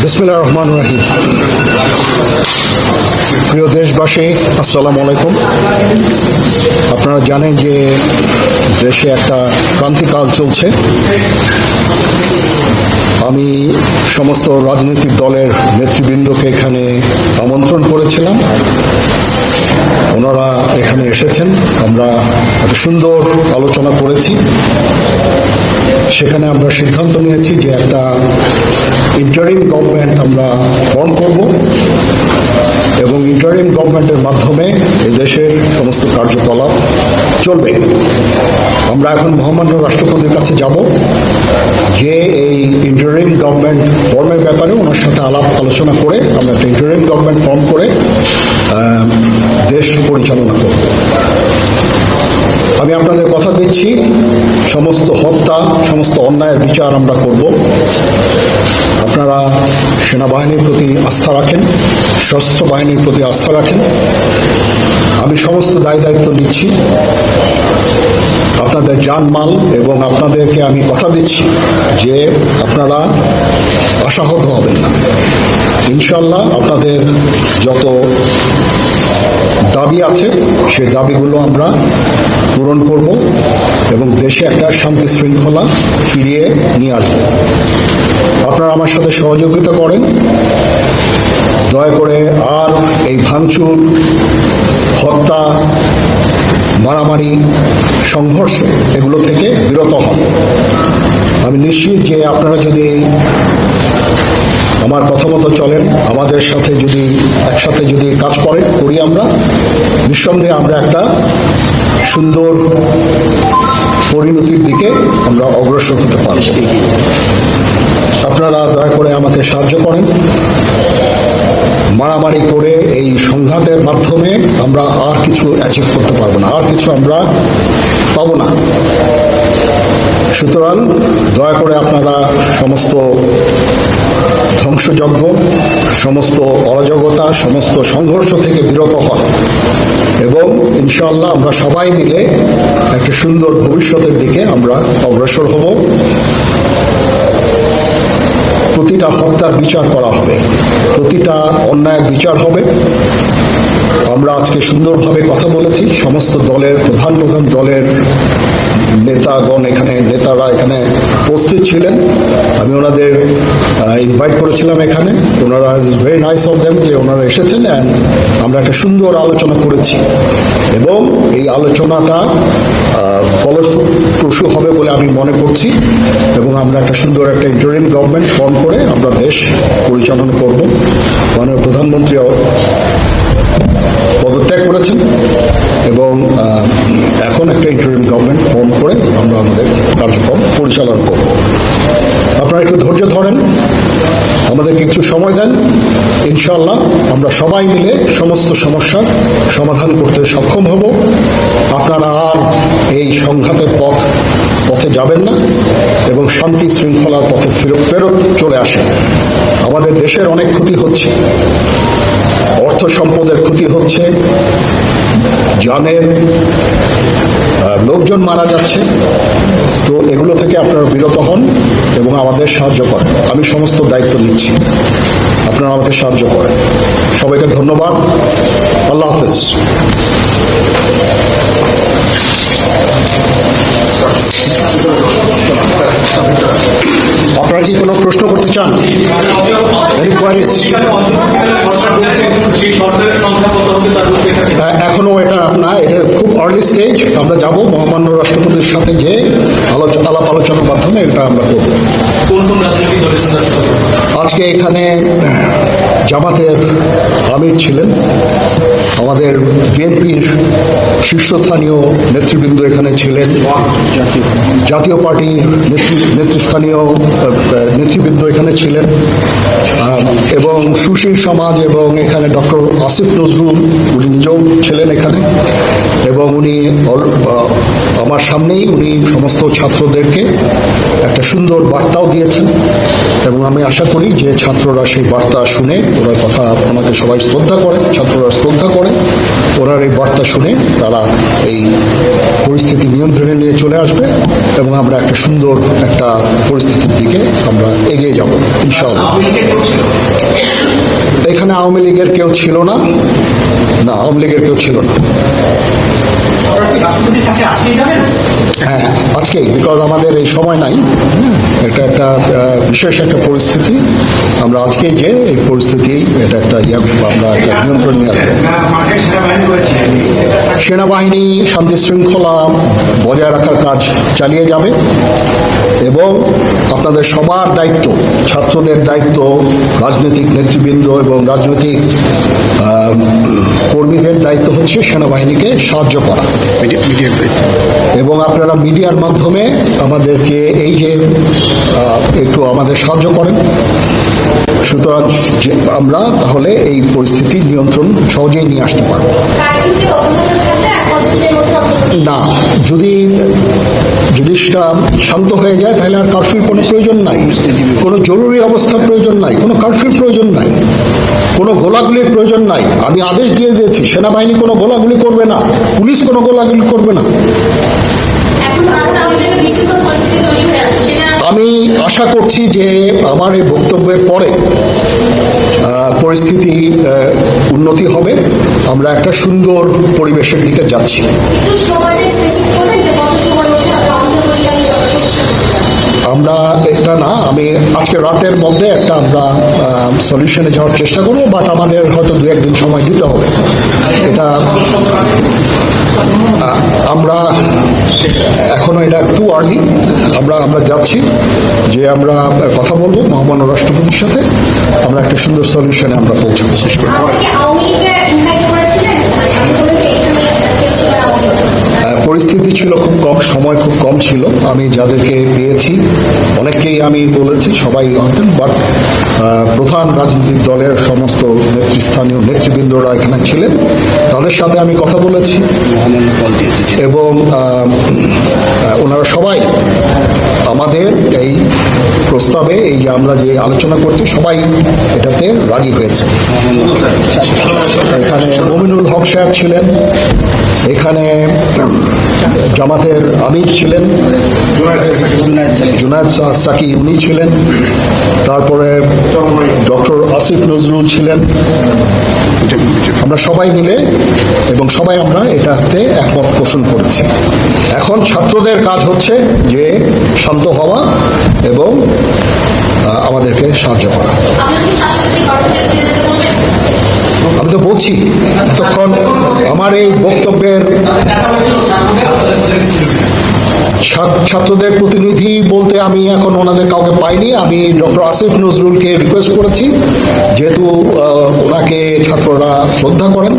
বিসমিল্লাহির রহমানির রহিম। প্রিয় দেশবাসী, আসসালামু আলাইকুম। আপনারা জানেন যে দেশে একটা ক্রান্তিকাল চলছে। আমি সমস্ত রাজনৈতিক দলের নেতৃবৃন্দকে এখানে আমন্ত্রণ করেছিলাম, ওনারা এখানে এসেছেন। আমরা একটা সুন্দর আলোচনা করেছি। সেখানে আমরা সিদ্ধান্ত নিয়েছি যে একটা ইন্টারিম গভর্নমেন্ট আমরা ফর্ম করব এবং ইন্টারিম গভর্নমেন্টের মাধ্যমে এই দেশের সমস্ত কার্যকলাপ চলবে। আমরা এখন মহামান্য রাষ্ট্রপতির কাছে যাব যে এই ইন্টারিম গভর্নমেন্ট ফর্মের ব্যাপারে ওনার সাথে আলোচনা করে আমরা একটা ইন্টারিম গভর্নমেন্ট ফর্ম করে দেশ পরিচালনা করব। আমি আপনাদের কথা দিচ্ছি, সমস্ত হত্যা, সমস্ত অন্যায়ের বিচার আমরা করব। আপনারা সেনাবাহিনীর প্রতি আস্থা রাখেন, সশস্ত্র বাহিনীর প্রতি আস্থা রাখেন। আমি সমস্ত দায়িত্ব নিচ্ছি, আপনাদের জানমাল, এবং আপনাদেরকে আমি কথা দিচ্ছি যে আপনারা আশাহত হবেন না। ইনশাল্লাহ আপনাদের যত দাবি আছে সেই দাবিগুলো আমরা পূরণ করব এবং দেশে একটা শান্তি শৃঙ্খলা ফিরিয়ে নিয়ে আসব। আপনারা আমার সাথে সহযোগিতা করেন। দয়া করে আর এই ভাঙচুর, হত্যা, মারামারি, সংঘর্ষ এগুলো থেকে বিরত হন। আমি নিশ্চিত যে আপনারা যদি আমার কথা মতো চলেন, আমাদের সাথে যদি একসাথে যদি কাজ করি আমরা, নিঃসন্দেহে আমরা একটা সুন্দর পরিণতির দিকে আমরা অগ্রসর হতে পারব। আপনারা দয়া করে আমাকে সাহায্য করেন। মারামারি করে এই সংঘাতের মাধ্যমে আমরা আর কিছু অ্যাচিভ করতে পারবো না, আর কিছু আমরা পাবো না। সুতরাং দয়া করে আপনারা সমস্ত ধ্বংসযজ্ঞ, সমস্ত অরাজকতা, সমস্ত সংঘর্ষ থেকে বিরত হন এবং ইনশাআল্লাহ আমরা সবাই মিলে একটা সুন্দর ভবিষ্যতের দিকে আমরা অগ্রসর হব। প্রতিটা হত্যার বিচার করা হবে, প্রতিটা অন্যায়ের বিচার হবে। আমরা আজকে সুন্দরভাবে কথা বলেছি। সমস্ত দলের প্রধান দলের নেতারা এখানে উপস্থিত ছিলেন। আমি ওনাদের ইনভাইট করেছিলাম এখানে। ওনারা ভেরি নাইস অফ দেম যে ওনারা এসেছেন অ্যান্ড আমরা একটা সুন্দর আলোচনা করেছি এবং এই আলোচনাটা ফলপ্রসূ হবে বলে আমি মনে করছি এবং আমরা একটা সুন্দর একটা ইন্টারিম গভর্নমেন্ট ফর্ম করে আমরা দেশ পরিচালনা করব। মাননীয় প্রধানমন্ত্রী পদত্যাগ করেছেন এবং এখন একটা ইন্টারিম গভর্নমেন্ট ফর্ম করে আমরা আমাদের কার্যক্রম পরিচালনা করব। আপনারা একটু ধৈর্য ধরেন, আমাদের কিছু সময় দেন। ইনশাআল্লাহ আমরা সবাই মিলে সমস্ত সমস্যার সমাধান করতে সক্ষম হব। আপনারা আর এই সংঘাতের পথে যাবেন না এবং শান্তি শৃঙ্খলার পথে ফেরত চলে আসেন। আমাদের দেশের অনেক ক্ষতি হচ্ছে, অর্থ সম্পদের ক্ষতি হচ্ছে, জানের লোকজন মারা যাচ্ছে। তো এগুলো থেকে আপনারা বিরত হন এবং আমাদের সাহায্য করেন। আমি সমস্ত দায়িত্ব নিচ্ছি, আপনারা আমাকে সাহায্য করেন। সবাইকে ধন্যবাদ। আল্লাহ হাফেজ। আপনারা কি কোনো প্রশ্ন করতে চান? এখনো এটা এটা খুব আর্লি স্টেজ। আমরা যাব মহামান্য রাষ্ট্রপতির সাথে যে আলোচনার মাধ্যমে এটা আমরা করব। আজকে এখানে জামাতের আমির ছিলেন, আমাদের বিএনপির শীর্ষস্থানীয় নেতৃবৃন্দ এখানে ছিলেন, জাতীয় পার্টির নেতৃস্থানীয় নেতৃবৃন্দ এখানে ছিলেন এবং সুশীল সমাজ এবং এখানে ডক্টর আসিফ নজরুল উনি নিজেও ছিলেন এখানে এবং উনি আমার সামনেই উনি সমস্ত ছাত্রদেরকে একটা সুন্দর বার্তাও দিয়েছেন এবং আমি আশা করি যে ছাত্ররা সেই বার্তা শুনে ওনার কথা ওনাকে সবাই শ্রদ্ধা করে, ছাত্ররা শ্রদ্ধা করে, ওনার এই বার্তা শুনে তারা এই পরিস্থিতি নিয়ন্ত্রণে নিয়ে চলে আসবে এবং আমরা একটা সুন্দর একটা পরিস্থিতির দিকে আমরা এগিয়ে যাব ইনশাআল্লাহ। আওয়ামী লীগের কেউ ছিল না, না আওয়ামী লীগের কেউ ছিল না। হ্যাঁ আজকেই, বিকজ আমাদের এই সময় নাই, এটা একটা বিশেষ একটা পরিস্থিতি। আমরা আজকেই যে এই পরিস্থিতি, এটা একটা আমরা একটা নিয়ন্ত্রণ নিয়ে আসবো। সেনাবাহিনী শান্তি শৃঙ্খলা বজায় রাখার কাজ চালিয়ে যাবে এবং আপনাদের সবার দায়িত্ব, ছাত্রদের দায়িত্ব, রাজনৈতিক নেতৃবৃন্দ এবং রাজনৈতিক কর্মীদের দায়িত্ব হচ্ছে সেনাবাহিনীকে সাহায্য করা এবং আপনারা মিডিয়ার মাধ্যমে আমাদেরকে এই যে একটু আমাদের সাহায্য করেন। সুতরাং আমরা তাহলে এই পরিস্থিতি নিয়ন্ত্রণ সহজেই নিয়ে আসতে পারবো। না, যদি জিনিসটা শান্ত হয়ে যায় তাহলে আর কারফিউর কোনো প্রয়োজন নাই, কোনো জরুরি অবস্থার প্রয়োজন নাই, কোনো কারফিউর প্রয়োজন নাই, কোনো গোলাগুলির প্রয়োজন নাই। আমি আদেশ দিয়ে দিয়েছি, সেনাবাহিনী কোনো গোলাগুলি করবে না, পুলিশ কোনো গোলাগুলি করবে না। আমি আশা করছি যে আমার এই বক্তব্যের পরে পরিস্থিতি উন্নতি হবে, আমরা একটা সুন্দর পরিবেশের দিকে যাচ্ছি। আমরা এটা না, আমি আজকে রাতের মধ্যে একটা আমরা সলিউশনে যাওয়ার চেষ্টা করবো, বাট আমাদের হয়তো 2-1 দিন সময় দিতে হবে। এটা আমরা এখনো এটা টু আর্লি, আমরা যাচ্ছি যে আমরা কথা বলবো মহামান্য রাষ্ট্রপতির সাথে, আমরা একটা সুন্দর সলিউশনে আমরা পৌঁছাবো। শেষ করবো। পরিস্থিতি ছিল খুব কম, সময় খুব কম ছিল। আমি যাদেরকে পেয়েছি অনেককেই আমি বলেছি, সবাই হতেন, বাট প্রধান রাজনৈতিক দলের সমস্ত নেতৃস্থানীয় নেতৃবৃন্দরা এখানে ছিলেন, তাদের সাথে আমি কথা বলেছি এবং ওনারা সবাই আমাদের এই প্রস্তাবে, এই যে আমরা যে আলোচনা করছি, সবাই এটাতে রাজি হয়েছে। এখানে মমিনুল হক সাহেব ছিলেন, এখানে জামাতের আমির ছিলেন, জুনায়েদ সাকি উনি ছিলেন, তারপরে ডক্টর আসিফ নজরুল ছিলেন। আমরা সবাই মিলে এবং সবাই আমরা এটাতে একমত পোষণ করেছি। এখন ছাত্রদের কাজ হচ্ছে যে শান্ত হওয়া এবং আমাদেরকে সাহায্য করা। আমি তো বলছি এতক্ষণ আমার এই বক্তব্যের ছাত্রদের প্রতিনিধি বলতে আমি এখন ওনাদের কাউকে পাইনি। আমি ডক্টর আসিফ নজরুলকে রিকোয়েস্ট করেছি, যেহেতু ওনাকে ছাত্ররা শ্রদ্ধা করেন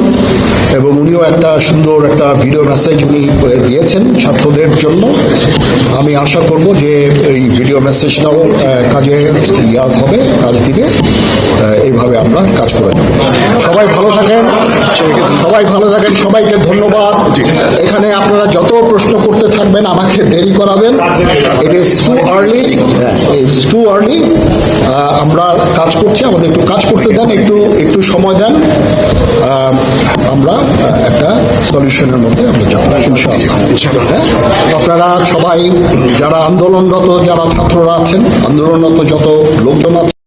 এবং উনিও একটা সুন্দর একটা ভিডিও মেসেজ উনি দিয়েছেন ছাত্রদের জন্য। আমি আশা করব যে এই ভিডিও মেসেজটাও কাজে ইয়াদ হবে, কাজ দিবে। এইভাবে আমরা কাজ করে দেব। সবাই ভালো থাকেন, সবাই ভালো থাকেন, সবাইকে ধন্যবাদ। এখানে আপনারা যত প্রশ্ন করতে থাকবেন আমাকে দেরি করাবেন। It is too early, it's too early. আমরা কাজ করছি, আমাদের একটু কাজ করতে দেন, একটু সময় দেন। আমরা একটা সলিউশনের মধ্যে আমরা যাবো ইনশাআল্লাহ। আপনারা সবাই যারা আন্দোলনরত, যারা ছাত্ররা আছেন, আন্দোলনরত যত লোকজন আছেন,